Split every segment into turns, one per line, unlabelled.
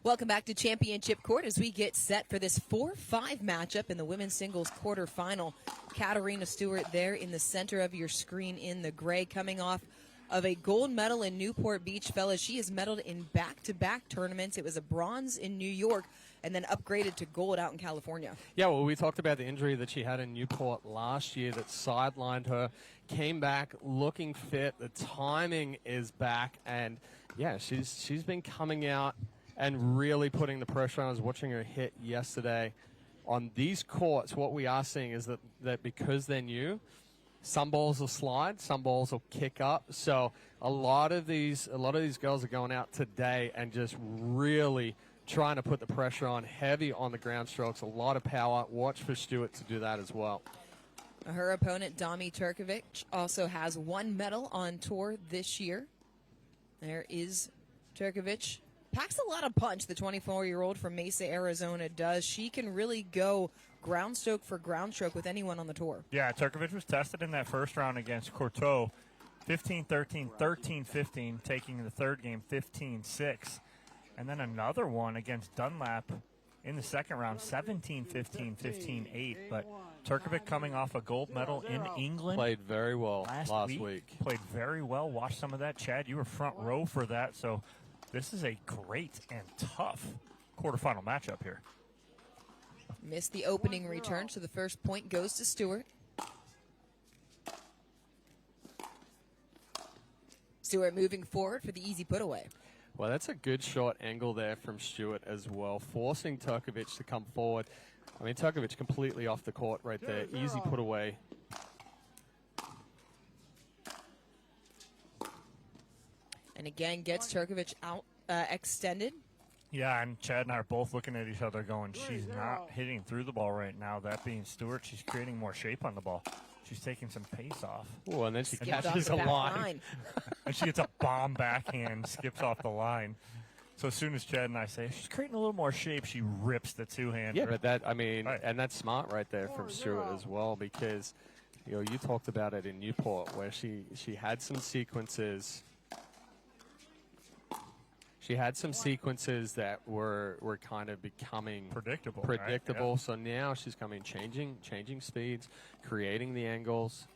Welcome back to Championship Court as we get set for this 4-5 matchup in the women's singles quarterfinal. Katerina Stewart there in the center of your screen in the gray, coming off of a gold medal in Newport Beach, fellas. She has medaled in back-to-back tournaments. It was a bronze in New York and then upgraded to gold out in California.
Yeah, well, we talked about the injury that she had in Newport last year that sidelined her, came back looking fit. The timing is back, and yeah, she's been coming out and really putting the pressure on. I was watching her hit yesterday. On these courts, what we are seeing is that because they're new, some balls will slide, some balls will kick up. So a lot of these girls are going out today and just really trying to put the pressure on, heavy on the ground strokes, a lot of power. Watch for Stewart to do that as well.
Her opponent, Domenika Turkovic, also has one medal on tour this year. There is Turkovic. Packs a lot of punch, the 24-year-old from Mesa, Arizona does. She can really go ground stroke for ground stroke with anyone on the tour.
Yeah, Turkovic was tested in that first round against Courtois, 15-13, 13-15, taking the third game 15-6. And then another one against Dunlap in the second round, 17-15, 15-8. But Turkovic coming off a gold medal in England.
Played very well last week.
Played very well. Watch some of that. Chad, you were front row for that. So this is a great and tough quarterfinal matchup here.
Missed the opening return, so the first point goes to Stewart. Stewart moving forward for the easy put away.
Well, that's a good short angle there from Stewart as well, forcing Turkovic to come forward. I mean, Turkovic completely off the court right there. Easy put away.
And again, gets Turkovic out extended.
Yeah, and Chad and I are both looking at each other going, she's not hitting through the ball right now. That being Stewart, she's creating more shape on the ball. She's taking some pace off.
Oh, and then she
catches
a line.
And she gets a bomb backhand, skips off the line. So as soon as Chad and I say, she's creating a little more shape, she rips the two-hander.
Yeah, but that, I mean, and that's smart right there from Stewart as well, because, you know, you talked about it in Newport where she had some sequences. She had some sequences that were kind of becoming
predictable.
Right? Yeah.
So
So now she's coming, changing speeds, creating the angles.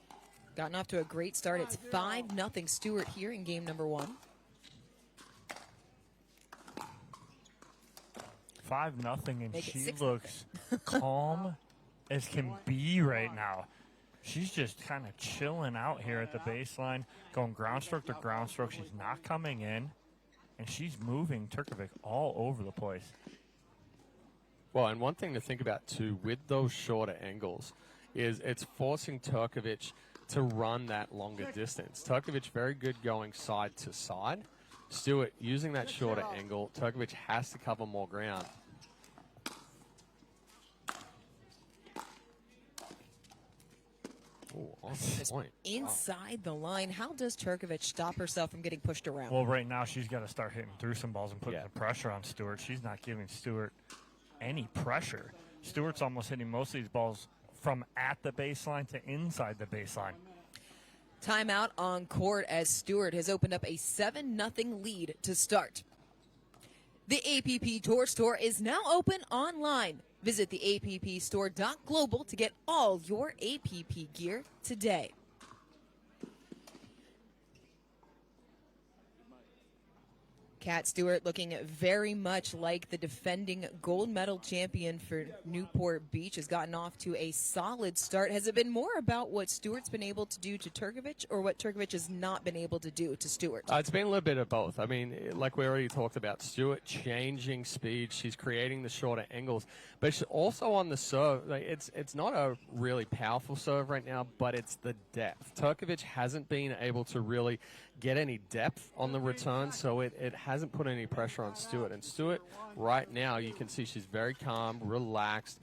Gotten off to a great start. It's 5-0 Stewart here in game number 1.
5-0, and she looks calm as can be right now. She's just kind of chilling out here at the baseline, going ground stroke to ground stroke. She's not coming in. And she's moving Turkovic all over the place.
Well, and one thing to think about, too, with those shorter angles is it's forcing Turkovic to run that longer distance. Turkovic very good going side to side. Stewart using that shorter angle. Turkovic has to cover more ground. Ooh, on point.
Inside the line. How does Turkovic stop herself from getting pushed around?
Well, right now she's got to start hitting through some balls and putting the pressure on Stewart. She's not giving Stewart any pressure. Stewart's almost hitting most of these balls from at the baseline to inside the baseline.
Timeout on court as Stewart has opened up a 7-0 lead to start. The APP Tour Store is now open online. Visit the theapp.global to get all your APP gear today. Kat Stewart looking very much like the defending gold medal champion for Newport Beach, has gotten off to a solid start. Has it been more about what Stewart's been able to do to Turkovic or what Turkovic has not been able to do to Stewart?
It's been a little bit of both. I mean, like we already talked about, Stewart changing speed. She's creating the shorter angles. But she's also on the serve. Like, it's not a really powerful serve right now, but it's the depth. Turkovic hasn't been able to really get any depth on the return, so it hasn't put any pressure on Stewart. And Stewart, right now, you can see she's very calm, relaxed,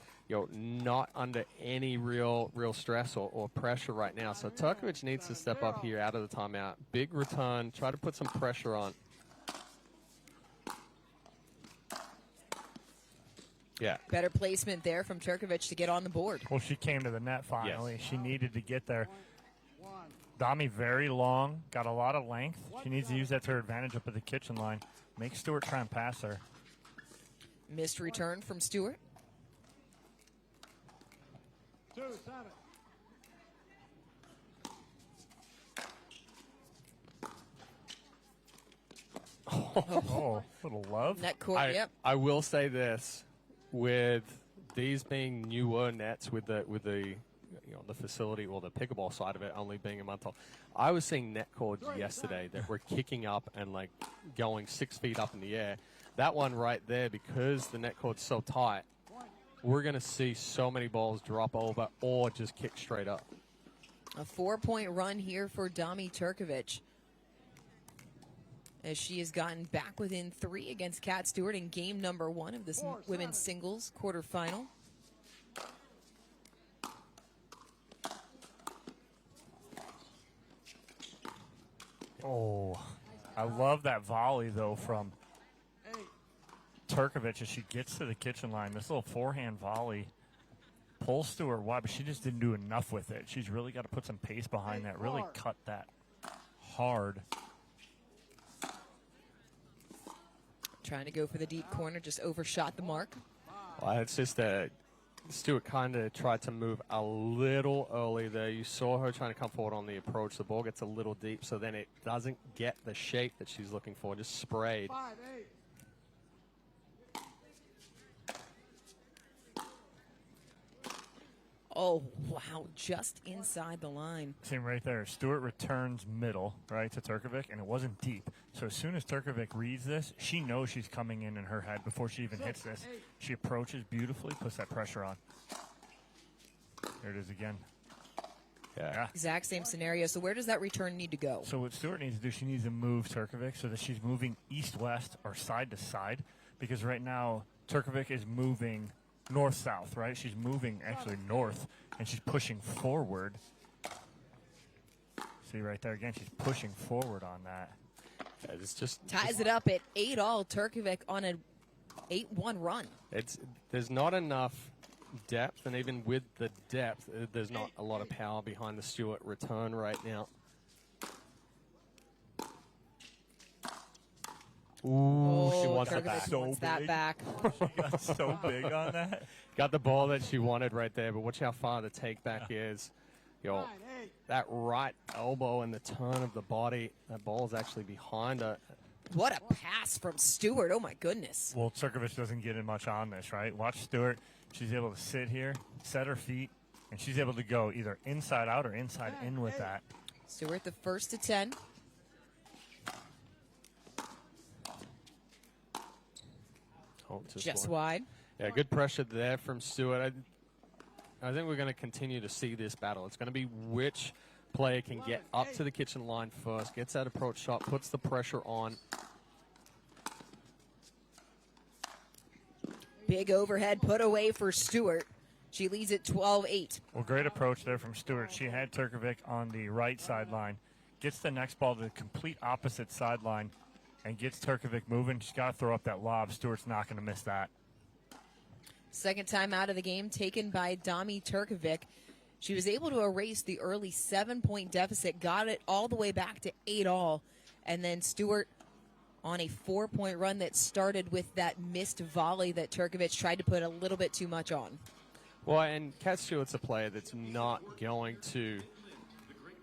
not under any real stress or pressure right now. So Turkovic needs to step up here out of the timeout. Big return, try to put some pressure on. Yeah.
Better placement there from Turkovic to get on the board.
Well, she came to the net finally.
Yes.
She needed to get there. Dami very long, got a lot of length. She needs to use that to her advantage up at the kitchen line. Make Stewart try and pass her.
Missed return from Stewart.
2-7.
Oh, little love.
Net court, yep.
I will say this, with these being newer nets with the the facility or the pickleball side of it only being a month old, I was seeing net cords yesterday that were kicking up and like going 6 feet up in the air. That one right there, because the net cord's so tight, we're going to see so many balls drop over or just kick straight up.
A 4-point run here for Domenika Turkovic, as she has gotten back within 3 against Kat Stewart in game number 1 of this women's singles quarterfinal.
Oh, I love that volley, though, from Turkovic as she gets to the kitchen line. This little forehand volley pulls Stewart wide, but she just didn't do enough with it. She's really got to put some pace behind that, really cut that hard.
Trying to go for the deep corner, just overshot the mark.
Well, it's just that Stewart kind of tried to move a little early there. You saw her trying to come forward on the approach. The ball gets a little deep, so then it doesn't get the shape that she's looking for, just sprayed.
5-8.
Oh, wow, just inside the line.
Same right there. Stewart returns middle, right, to Turkovic, and it wasn't deep. So as soon as Turkovic reads this, she knows she's coming in her head before she even hits this. She approaches beautifully, puts that pressure on. There it is again.
Yeah.
Exact same scenario. So where does that return need to go?
So what Stewart needs to do, she needs to move Turkovic so that she's moving east-west or side-to-side, because right now Turkovic is moving north-south, right? She's moving actually north, and she's pushing forward. See right there again, she's pushing forward on that.
Yeah, it's just
Ties it up at 8-all. Turkovic on an 8-1 run.
There's not enough depth, and even with the depth, there's not a lot of power behind the Stewart return right now. Ooh, she wants it back.
Turkovic wants that back.
She got so big on that.
Got the ball that she wanted right there, but watch how far the take back is. Yo, that right elbow and the turn of the body, that ball is actually behind her.
What a pass from Stewart. Oh, my goodness.
Well, Turkovic doesn't get in much on this, right? Watch Stewart. She's able to sit here, set her feet, and she's able to go either inside out or inside in with that.
Stewart, the first to 10.
Oh,
Just wide.
Yeah, good pressure there from Stewart. I think we're going to continue to see this battle. It's going to be which player can get up to the kitchen line first, gets that approach shot, puts the pressure on.
Big overhead put away for Stewart. She leads at 12-8.
Well, great approach there from Stewart. She had Turkovic on the right sideline, gets the next ball to the complete opposite sideline, and gets Turkovic moving. She's got to throw up that lob. Stewart's not going to miss that.
Second time out of the game taken by Domenika Turkovic. She was able to erase the early 7-point deficit, got it all the way back to 8-all, and then Stewart on a 4-point run that started with that missed volley that Turkovic tried to put a little bit too much on.
Well, and Kat Stewart's a player that's not going to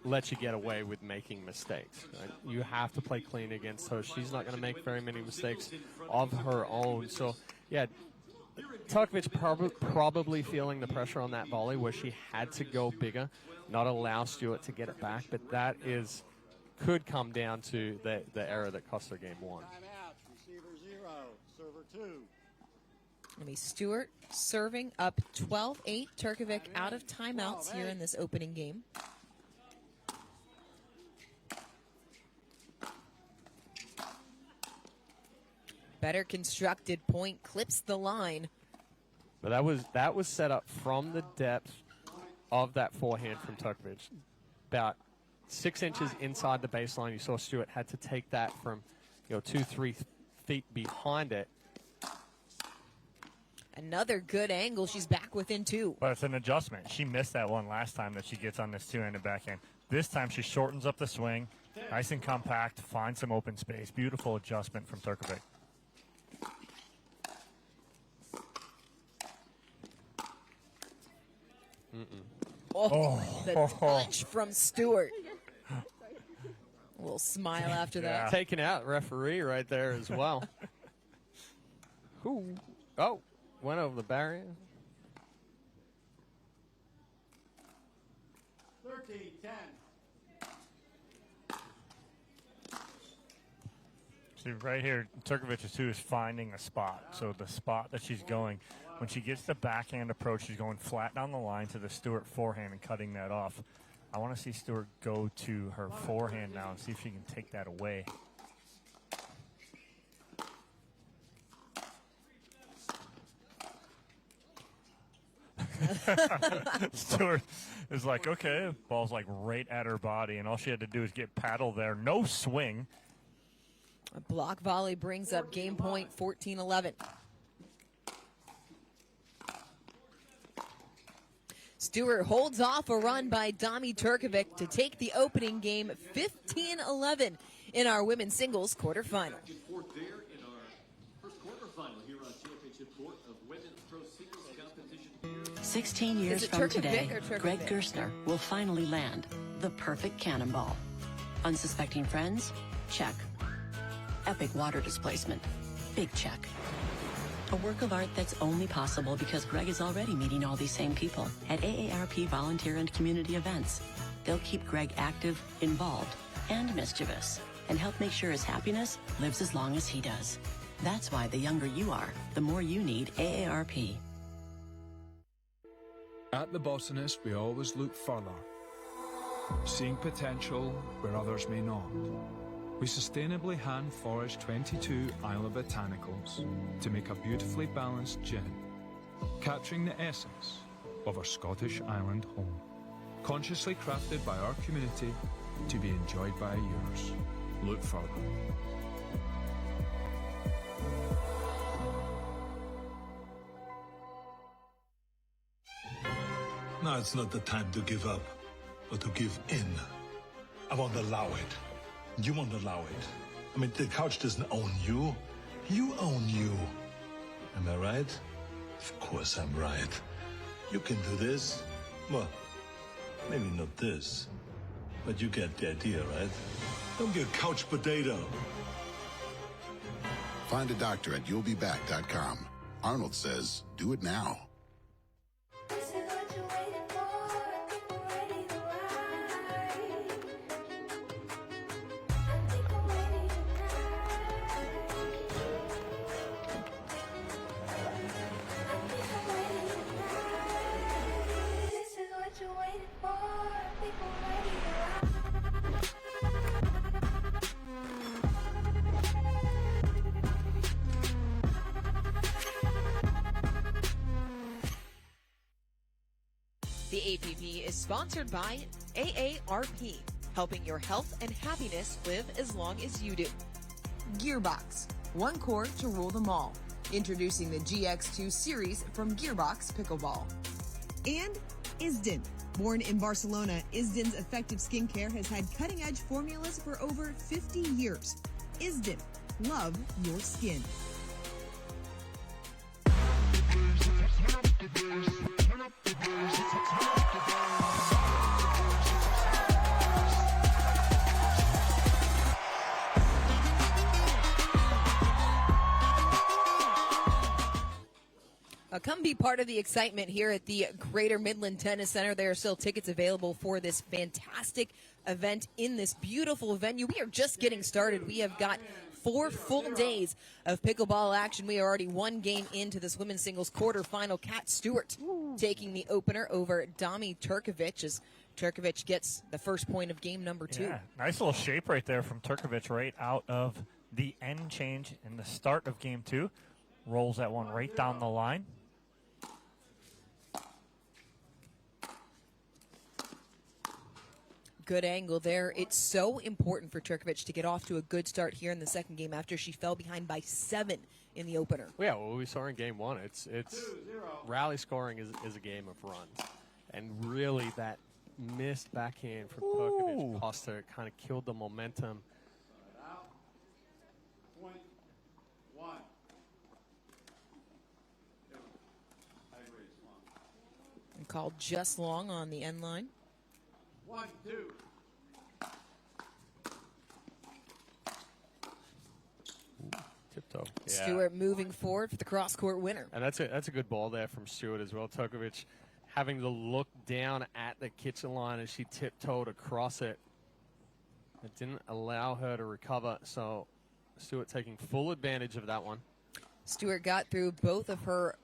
let you get away with making mistakes. Right? You have to play clean against her. She's not going to make very many mistakes of her own. So, yeah, Turkovic probably feeling the pressure on that volley where she had to go bigger, not allow Stewart to get it back. But that could come down to the error that cost her game 1.
Timeout. Receiver 0. Server 2.
Maybe Stewart serving up 12-8. Turkovic out of timeouts here in this opening game. Better constructed point, clips the line.
But that was set up from the depth of that forehand from Turkovic. About 6 inches inside the baseline. You saw Stewart had to take that from 2-3 feet behind it.
Another good angle. She's back within 2.
But it's an adjustment. She missed that one last time that she gets on this two-handed backhand. This time she shortens up the swing, nice and compact, finds some open space. Beautiful adjustment from Turkovic.
The punch from Stewart. A little smile after that.
Taking out referee right there as well. Who? Oh, went over the barrier.
13-10.
See, right here, Turkovic too is finding a spot. So the spot that she's going, when she gets the backhand approach, she's going flat down the line to the Stewart forehand and cutting that off. I want to see Stewart go to her forehand now and see if she can take that away. Stewart is like, okay, ball's like right at her body, and all she had to do is get paddle there. No swing.
A block volley brings up game point, 14-11. Stewart holds off a run by Domenika Turkovic to take the opening game 15-11 in our women's singles quarterfinal.
16 years from today, Greg Gerstner will finally land the perfect cannonball. Unsuspecting friends? Check. Epic water displacement? Big check. A work of art that's only possible because Greg is already meeting all these same people at AARP volunteer and community events. They'll keep Greg active, involved, and mischievous, and help make sure his happiness lives as long as he does. That's why the younger you are, the more you need AARP.
At The Botanist, we always look further, seeing potential where others may not. We sustainably hand forage 22 Isla Botanicals to make a beautifully balanced gin, capturing the essence of our Scottish island home, consciously crafted by our community to be enjoyed by yours. Look further.
Now it's not the time to give up, or to give in. I won't allow it. You won't allow it. I mean, the couch doesn't own you. You own you. Am I right? Of course I'm right. You can do this. Well, maybe not this. But you get the idea, right? Don't be a couch potato.
Find a doctor at you'llbeback.com. Arnold says, do it now.
The APP is sponsored by AARP, helping your health and happiness live as long as you do. Gearbox, one court to rule them all. Introducing the GX2 series from Gearbox Pickleball. And Isden. Born in Barcelona, Isden's effective skincare has had cutting-edge formulas for over 50 years. Isden. Love your skin. Come be part of the excitement here at the Greater Midland Tennis Center. There are still tickets available for this fantastic event in this beautiful venue. We are just getting started. We have got 4 full days of pickleball action. We are already one game into this women's singles quarterfinal. Kat Stewart taking the opener over Domenika Turkovic as Turkovic gets the first point of game number 2.
Yeah, nice little shape right there from Turkovic right out of the end change in the start of game 2. Rolls that one right down the line.
Good angle there. It's so important for Turkovic to get off to a good start here in the second game after she fell behind by 7 in the opener.
Yeah, well, we saw in game 1. It's rally scoring is a game of runs. And really that missed backhand from Turkovic cost her, kind of killed the momentum.
Point 1.
Called just long on the end line.
1-2.
Tiptoe. Yeah.
Stewart moving forward for the cross-court winner.
And that's a good ball there from Stewart as well. Turkovic having to look down at the kitchen line as she tiptoed across it. It didn't allow her to recover, so Stewart taking full advantage of that one.
Stewart got through both of her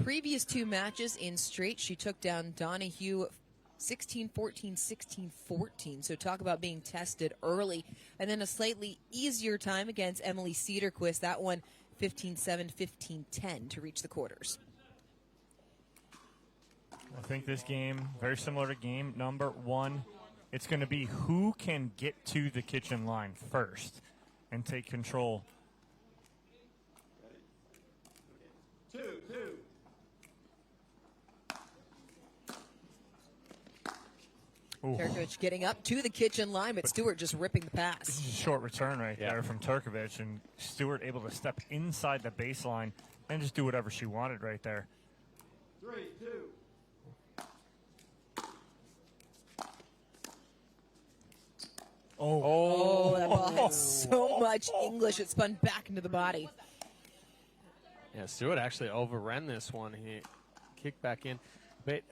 previous 2 matches in straight. She took down Donahue 16-14, 16-14. So talk about being tested early. And then a slightly easier time against Emily Cedarquist. That one 15-7, 15-10 to reach the quarters.
I think this game, very similar to game number 1, it's going to be who can get to the kitchen line first and take control.
2-2.
Turkovic getting up to the kitchen line, but Stewart just ripping the pass.
This is a short return right there from Turkovic, and Stewart able to step inside the baseline and just do whatever she wanted right there.
3-2.
Oh, that ball had so much English, it spun back into the body.
Yeah, Stewart actually overran this one. He kicked back in. But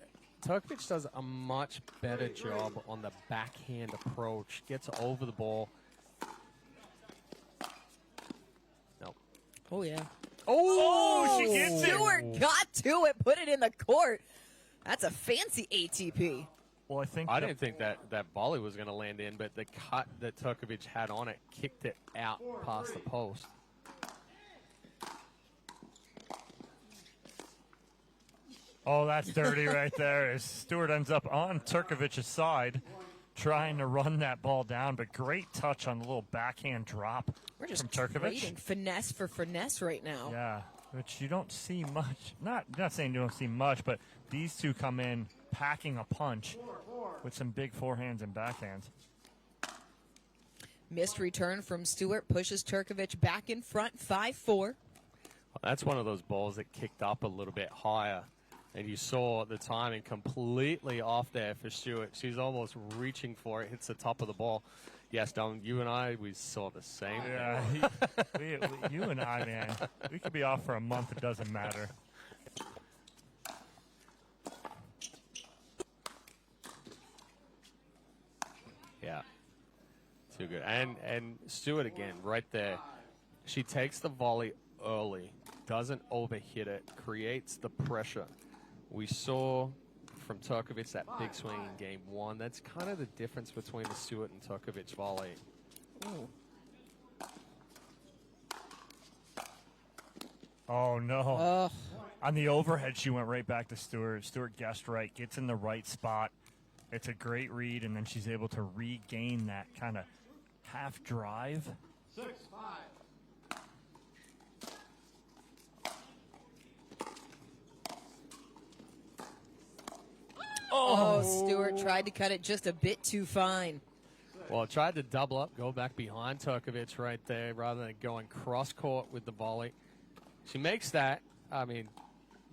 Turkovic does a much better job on the backhand approach. Gets over the ball. No.
Oh, yeah.
Oh, she gets it.
Stewart got to it, put it in the court. That's a fancy ATP.
Well,
I didn't think that volley was going to land in, but the cut that Turkovic had on it kicked it out past the post.
Oh, that's dirty right there as Stewart ends up on Turkovic's side trying to run that ball down, but great touch on the little backhand drop
We're just
from Turkovic.
trading finesse for finesse right now.
Yeah, which you don't see much. Not saying you don't see much, but these two come in packing a punch with some big forehands and backhands.
Missed return from Stewart pushes Turkovic back in front, 5-4.
Well, that's one of those balls that kicked up a little bit higher. And you saw the timing completely off there for Stewart. She's almost reaching for it, hits the top of the ball. Yes, Dom, you and I, we saw the same.
Yeah, you and I, man, we could be off for a month. It doesn't matter.
Yeah, too good. And Stewart again, right there. She takes the volley early, doesn't overhit it, creates the pressure. We saw from Turkovic that big swing in game 1. That's kind of the difference between the Stewart and Turkovic volley.
Ooh.
Oh, no. On the overhead, she went right back to Stewart. Stewart guessed right, gets in the right spot. It's a great read, and then she's able to regain that kind of half drive.
6-5.
Oh, Stewart tried to cut it just a bit too fine.
Well, tried to double up, go back behind Turkovic right there rather than going cross-court with the volley. She makes that. I mean,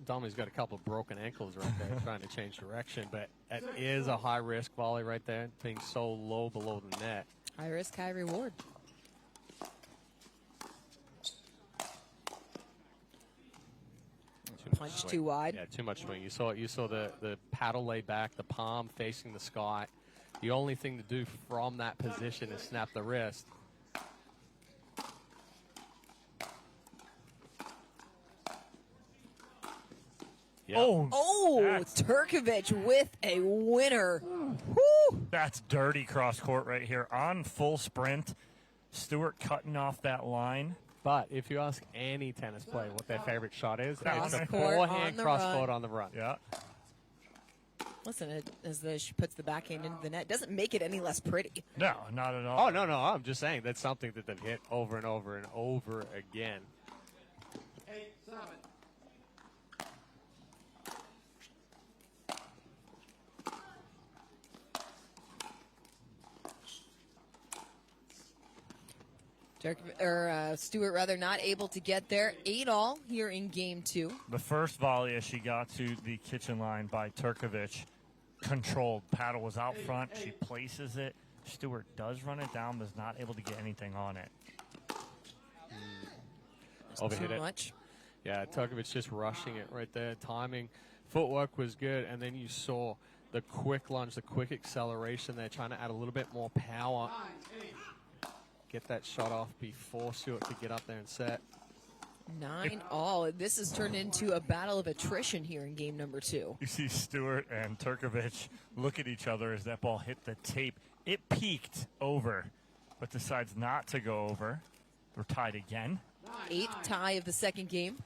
Domi's got a couple of broken ankles right there trying to change direction, but that is a high-risk volley right there, being so low below the net.
High risk, high reward. Punch too wide.
Yeah, too much swing. You saw the paddle lay back, the palm facing the sky. The only thing to do from that position is snap the wrist. Yep.
Oh, Turkovic with a winner. Woo.
That's dirty cross court right here on full sprint. Stewart cutting off that line.
But if you ask any tennis player what their favorite shot is, it's a
Cross-court
forehand
on the
cross
run.
court on the run.
Yeah.
Listen, she puts the backhand into the net, it doesn't make it any less pretty.
No, not at all.
Oh, no, I'm just saying that's something that they've hit over and over and over again.
8-7.
Stewart rather not able to get there. 8-all here in game 2.
The first volley as she got to the kitchen line by Turkovic, controlled. Paddle was out front. She places it. Stewart does run it down, but is not able to get anything on it.
Overhit it.
Much.
Yeah, Turkovic just rushing it right there. Timing, footwork was good, and then you saw the quick lunge, the quick acceleration there, trying to add a little bit more power. Get that shot off before Stewart could get up there and set.
9-all. This has turned into a battle of attrition here in game number 2.
You see Stewart and Turkovic look at each other as that ball hit the tape. It peaked over, but decides not to go over. We're tied again.
8th tie of the second game.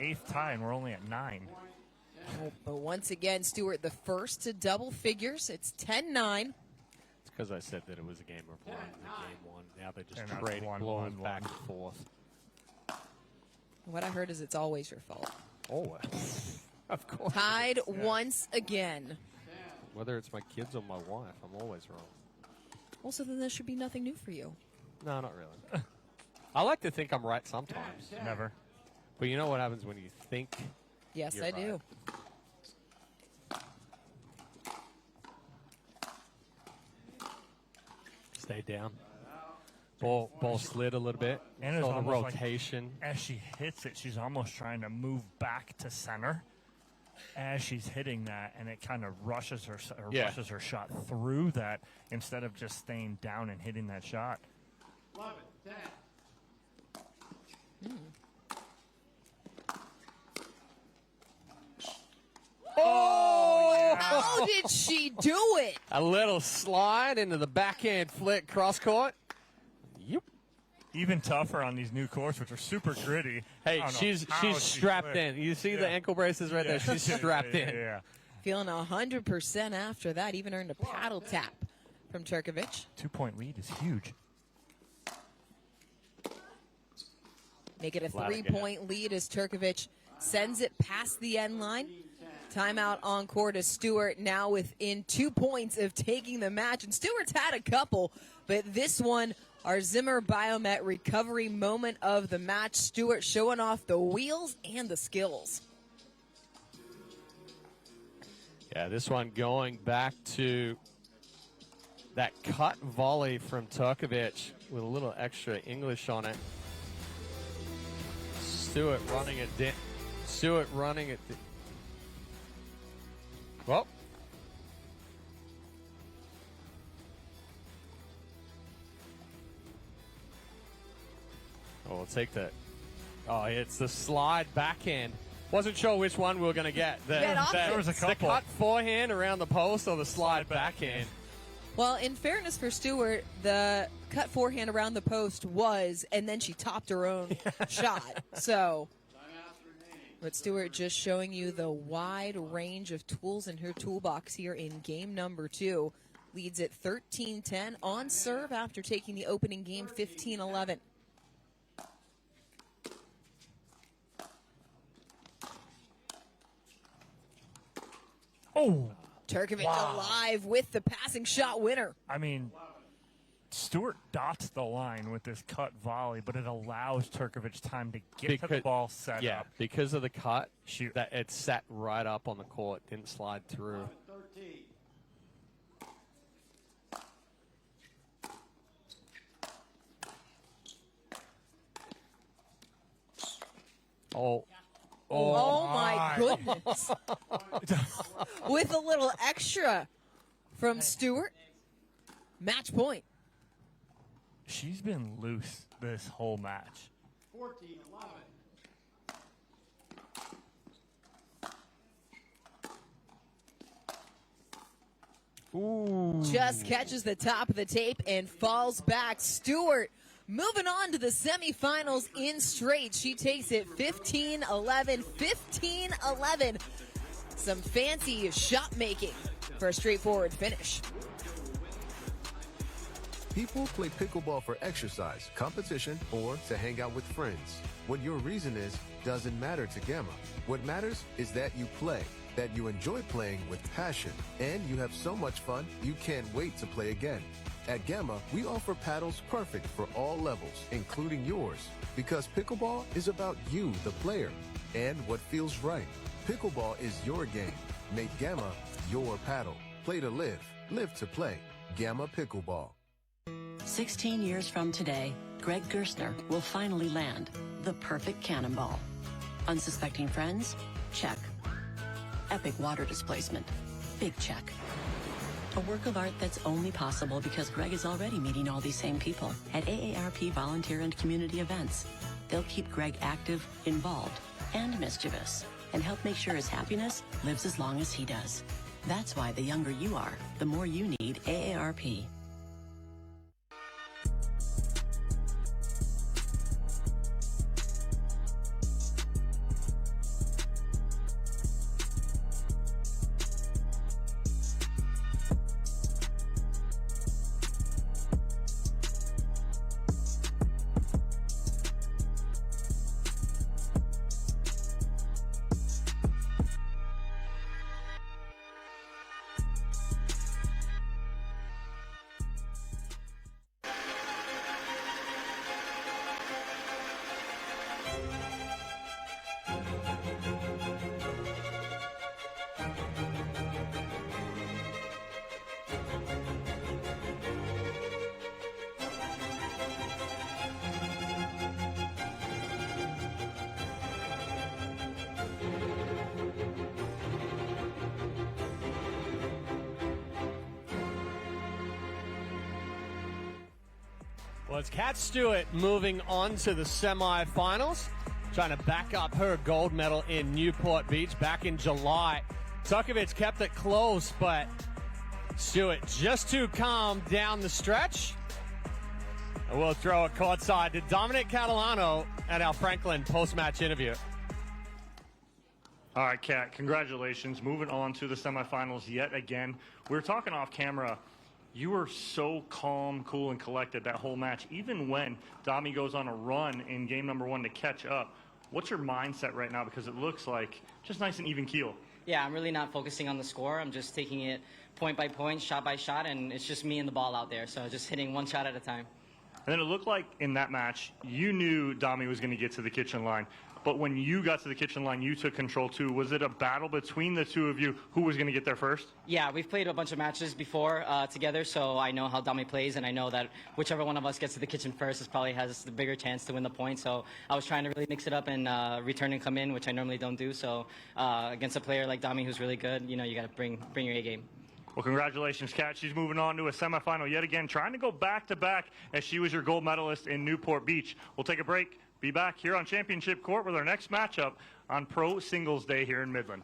Eighth tie, and we're only at 9.
Oh, but once again, Stewart the first to double figures. It's 10-9.
It's because I said that it was a game of 1 in game 1. Now they're just
And that's
trading blows
1-1-1.
back and forth.
What I heard is it's always your fault.
Oh, of course.
Tied once again.
Whether it's my kids or my wife, I'm always wrong.
Well, so then this should be nothing new for you.
No, not really. I like to think I'm right sometimes.
Never.
But you know what happens when you think
Yes,
you're
I
right.
do.
Stay down. Ball slid a little bit.
And it's
Saw the
almost like
rotation.
as she hits it, she's almost trying to move back to center as she's hitting that, and it kind of rushes her shot through that instead of just staying down and hitting that shot.
11, 10.
Oh, how did she do it?
A little slide into the backhand flick cross court. Yep.
Even tougher on these new courts, which are super gritty.
Hey,
I don't know
she's
how she
strapped
slipped.
in. You see the
Yeah.
ankle braces right there? She's strapped in.
Yeah.
Feeling 100% after that. Even earned a paddle tap from Turkovic.
2-point lead is huge.
Make it a
Glad I get it.
3-point lead as Turkovic sends it past the end line. Timeout on court as Stewart now within 2 points of taking the match. And Stewart's had a couple, but this one, our Zimmer Biomet recovery moment of the match. Stewart showing off the wheels and the skills.
Yeah, this one going back to that cut volley from Turkovic with a little extra English on it. Stewart running it down. Stewart running it. Well. Oh, we'll take that. Oh, it's the slide backhand. Wasn't sure which one we were going to get.
There
was a
The
couple.
cut forehand around the post or the slide backhand.
Well, in fairness for Stewart, the cut forehand around the post was, and then she topped her own shot. So, but Stewart just showing you the wide range of tools in her toolbox here in game number 2. Leads at 13-10 on serve after taking the opening game 15-11.
Oh,
Turkovic
Wow.
alive with the passing shot winner.
I mean, Stewart dots the line with this cut volley, but it allows Turkovic time to get to the ball set
Yeah,
up.
because of the cut,
Shoot.
that it sat right up on the court, didn't slide through.
13.
Oh my goodness. With a little extra from Stewart. Match point.
She's been loose this whole match.
14-11.
Ooh.
Just catches the top of the tape and falls back. Stewart moving on to the semifinals in straight. She takes it 15-11, 15-11. Some fancy shot making for a straightforward finish.
People play pickleball for exercise, competition, or to hang out with friends. What your reason is doesn't matter to Gamma. What matters is that you play, that you enjoy playing with passion, and you have so much fun you can't wait to play again. At Gamma, we offer paddles perfect for all levels, including yours, because pickleball is about you, the player, and what feels right. Pickleball is your game. Make Gamma your paddle. Play to live, live to play. Gamma Pickleball.
16 years from today, Greg Gerstner will finally land the perfect cannonball. Unsuspecting friends? Check. Epic water displacement? Big check. A work of art that's only possible because Greg is already meeting all these same people at AARP volunteer and community events. They'll keep Greg active, involved, and mischievous, and help make sure his happiness lives as long as he does. That's why the younger you are, the more you need AARP.
Well, it's Kat Stewart moving on to the semifinals, trying to back up her gold medal in Newport Beach back in July. Turkovic kept it close, but Stewart just too calm down the stretch. And we'll throw it courtside to Domenika Turkovic at our Franklin post-match interview.
All right, Kat, congratulations. Moving on to the semifinals yet again. We were talking off camera. You were so calm, cool, and collected that whole match, even when Domi goes on a run in game number 1 to catch up. What's your mindset right now? Because it looks like just nice and even keel.
Yeah, I'm really not focusing on the score. I'm just taking it point by point, shot by shot, and it's just me and the ball out there. So just hitting one shot at a time.
And then it looked like in that match, you knew Domi was going to get to the kitchen line. But when you got to the kitchen line, you took control too. Was it a battle between the two of you? Who was going to get there first?
Yeah, we've played a bunch of matches before together, so I know how Domi plays, and I know that whichever one of us gets to the kitchen first probably has the bigger chance to win the point. So I was trying to really mix it up and return and come in, which I normally don't do. So against a player like Domi who's really good, you know, you got to bring your A game.
Well, congratulations, Kat. She's moving on to a semifinal yet again, trying to go back-to-back as she was your gold medalist in Newport Beach. We'll take a break. Be back here on Championship Court with our next matchup on Pro Singles Day here in Midland.